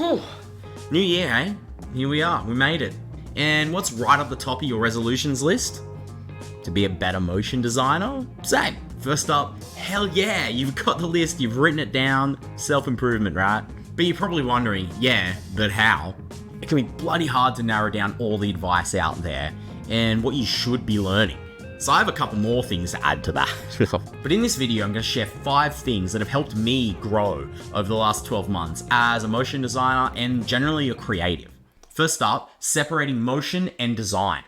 Whew. New year, eh? Here we are, we made it. And what's right up the top of your resolutions list? To be a better motion designer? Same. First up, hell yeah, you've got the list, you've written it down, self-improvement, right? But you're probably wondering, yeah, but how? It can be bloody hard to narrow down all the advice out there and what you should be learning. So I have a couple more things to add to that. But in this video, I'm going to share 5 things that have helped me grow over the last 12 months as a motion designer and generally a creative. First up, separating motion and design.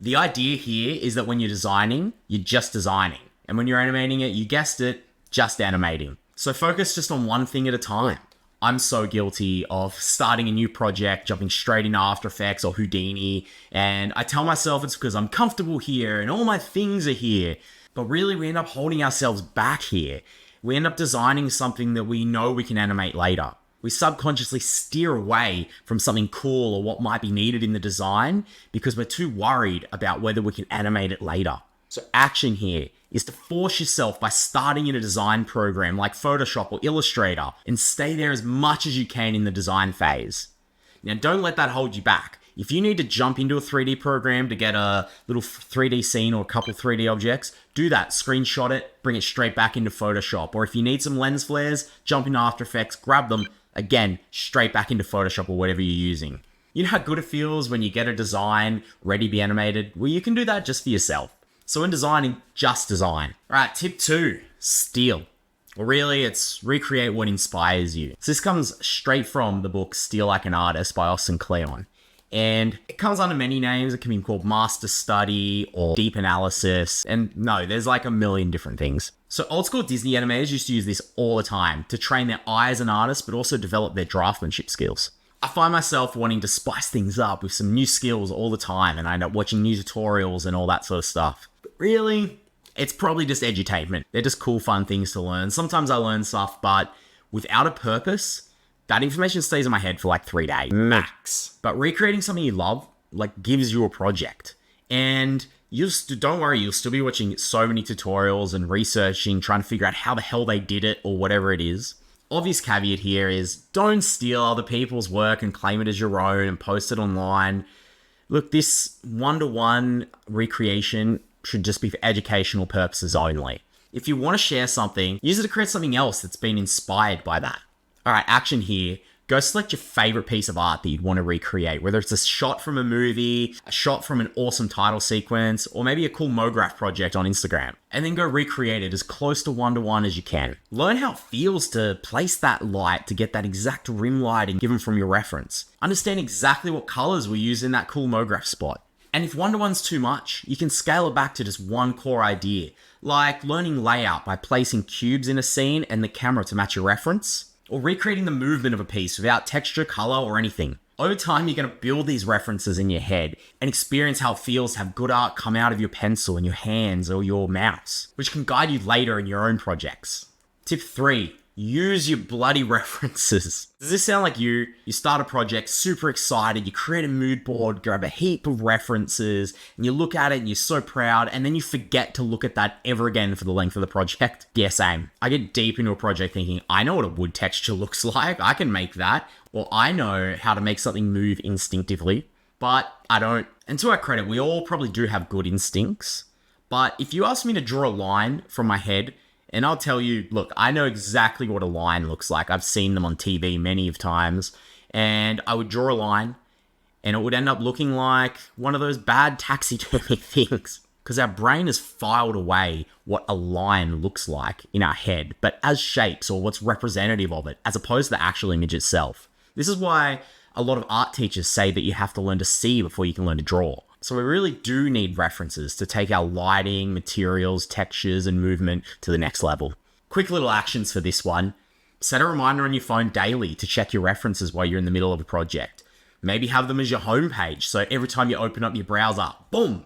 The idea here is that when you're designing, you're just designing. And when you're animating it, you guessed it, just animating. So focus just on one thing at a time. I'm so guilty of starting a new project, jumping straight into After Effects or Houdini, and I tell myself it's because I'm comfortable here and all my things are here. But really, we end up holding ourselves back here. We end up designing something that we know we can animate later. We subconsciously steer away from something cool or what might be needed in the design because we're too worried about whether we can animate it later. So action here is to force yourself by starting in a design program like Photoshop or Illustrator and stay there as much as you can in the design phase. Now, don't let that hold you back. If you need to jump into a 3D program to get a little 3D scene or a couple 3D objects, do that, screenshot it, bring it straight back into Photoshop. Or if you need some lens flares, jump into After Effects, grab them, again, straight back into Photoshop or whatever you're using. You know how good it feels when you get a design ready to be animated? Well, you can do that just for yourself. So when designing, just design. All right, tip 2, steal. Well, really, it's recreate what inspires you. So this comes straight from the book Steal Like an Artist by Austin Kleon. And it comes under many names. It can be called master study or deep analysis. And no, there's like a million different things. So old school Disney animators used to use this all the time to train their eye as an artist, but also develop their draftsmanship skills. I find myself wanting to spice things up with some new skills all the time, and I end up watching new tutorials and all that sort of stuff. But really, it's probably just edutainment. They're just cool, fun things to learn. Sometimes I learn stuff, but without a purpose, that information stays in my head for like 3 days max. But recreating something you love, like, gives you a project. And don't worry, you'll still be watching so many tutorials and researching, trying to figure out how the hell they did it or whatever it is. Obvious caveat here is don't steal other people's work and claim it as your own and post it online. Look, this one-to-one recreation should just be for educational purposes only. If you want to share something, use it to create something else that's been inspired by that. All right, action here. Go select your favorite piece of art that you'd want to recreate, whether it's a shot from a movie, a shot from an awesome title sequence, or maybe a cool MoGraph project on Instagram. And then go recreate it as close to one-to-one as you can. Learn how it feels to place that light to get that exact rim lighting given from your reference. Understand exactly what colors were used in that cool MoGraph spot. And if one-to-one's too much, you can scale it back to just one core idea, like learning layout by placing cubes in a scene and the camera to match your reference, or recreating the movement of a piece without texture, color, or anything. Over time, you're going to build these references in your head and experience how it feels to have good art come out of your pencil in your hands or your mouse, which can guide you later in your own projects. Tip 3, use your bloody references. Does this sound like you? You start a project, super excited, you create a mood board, grab a heap of references, and you look at it and you're so proud, and then you forget to look at that ever again for the length of the project. Yeah, same. I get deep into a project thinking, I know what a wood texture looks like, I can make that, or I know how to make something move instinctively, but I don't. And to our credit, we all probably do have good instincts, but if you ask me to draw a line from my head, and I'll tell you, look, I know exactly what a line looks like. I've seen them on TV many of times. And I would draw a line, and it would end up looking like one of those bad taxidermy things. Because our brain has filed away what a line looks like in our head, but as shapes or what's representative of it, as opposed to the actual image itself. This is why a lot of art teachers say that you have to learn to see before you can learn to draw. So we really do need references to take our lighting, materials, textures, and movement to the next level. Quick little actions for this one. Set a reminder on your phone daily to check your references while you're in the middle of a project. Maybe have them as your homepage, so every time you open up your browser, boom,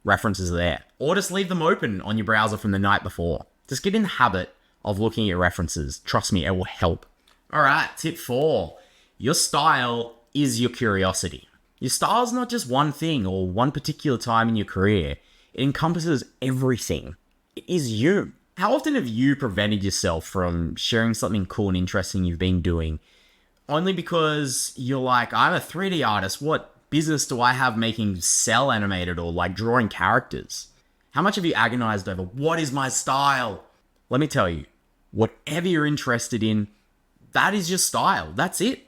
references are there. Or just leave them open on your browser from the night before. Just get in the habit of looking at your references. Trust me, it will help. All right, tip 4. Your style is your curiosity. Your style is not just one thing or one particular time in your career. It encompasses everything. It is you. How often have you prevented yourself from sharing something cool and interesting you've been doing Only because you're like, I'm a 3D artist. What business do I have making cell animated or like drawing characters? How much have you agonized over what is my style? Let me tell you, whatever you're interested in, that is your style. That's it.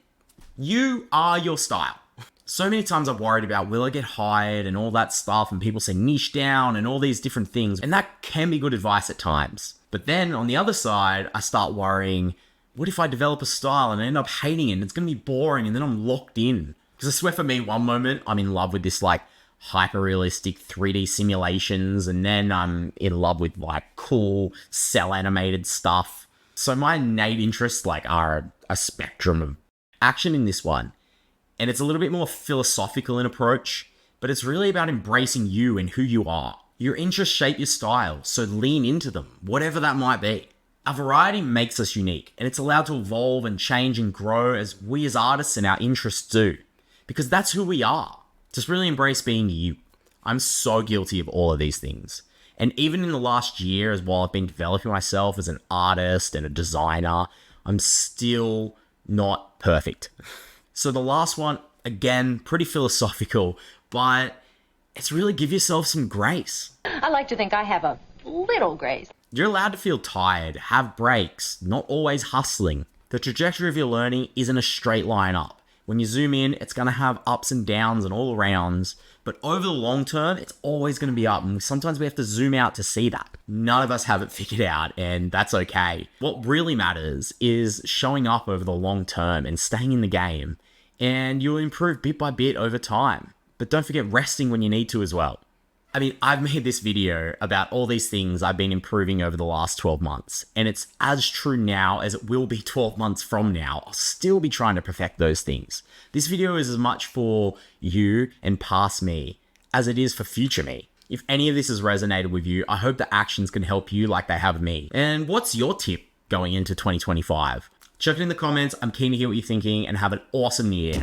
You are your style. So many times I've worried about, will I get hired and all that stuff, and people say niche down and all these different things, and that can be good advice at times. But then on the other side, I start worrying, what if I develop a style and I end up hating it and it's going to be boring and then I'm locked in? Because I swear for me, one moment I'm in love with this like hyper-realistic 3D simulations, and then I'm in love with like cool cell animated stuff. So my innate interests like are a spectrum of action in this one. And it's a little bit more philosophical in approach, but it's really about embracing you and who you are. Your interests shape your style, so lean into them, whatever that might be. Our variety makes us unique, and it's allowed to evolve and change and grow as we as artists and our interests do. Because that's who we are. Just really embrace being you. I'm so guilty of all of these things. And even in the last year, as while I've been developing myself as an artist and a designer, I'm still not perfect. So the last one, again, pretty philosophical, but it's really give yourself some grace. I like to think I have a little grace. You're allowed to feel tired, have breaks, not always hustling. The trajectory of your learning isn't a straight line up. When you zoom in, it's going to have ups and downs and all arounds, but over the long term, it's always going to be up, and sometimes we have to zoom out to see that. None of us have it figured out, and that's okay. What really matters is showing up over the long term and staying in the game. And you'll improve bit by bit over time. But don't forget resting when you need to as well. I mean, I've made this video about all these things I've been improving over the last 12 months. And it's as true now as it will be 12 months from now. I'll still be trying to perfect those things. This video is as much for you and past me as it is for future me. If any of this has resonated with you, I hope the actions can help you like they have me. And what's your tip going into 2025? Chuck it in the comments. I'm keen to hear what you're thinking, and have an awesome year.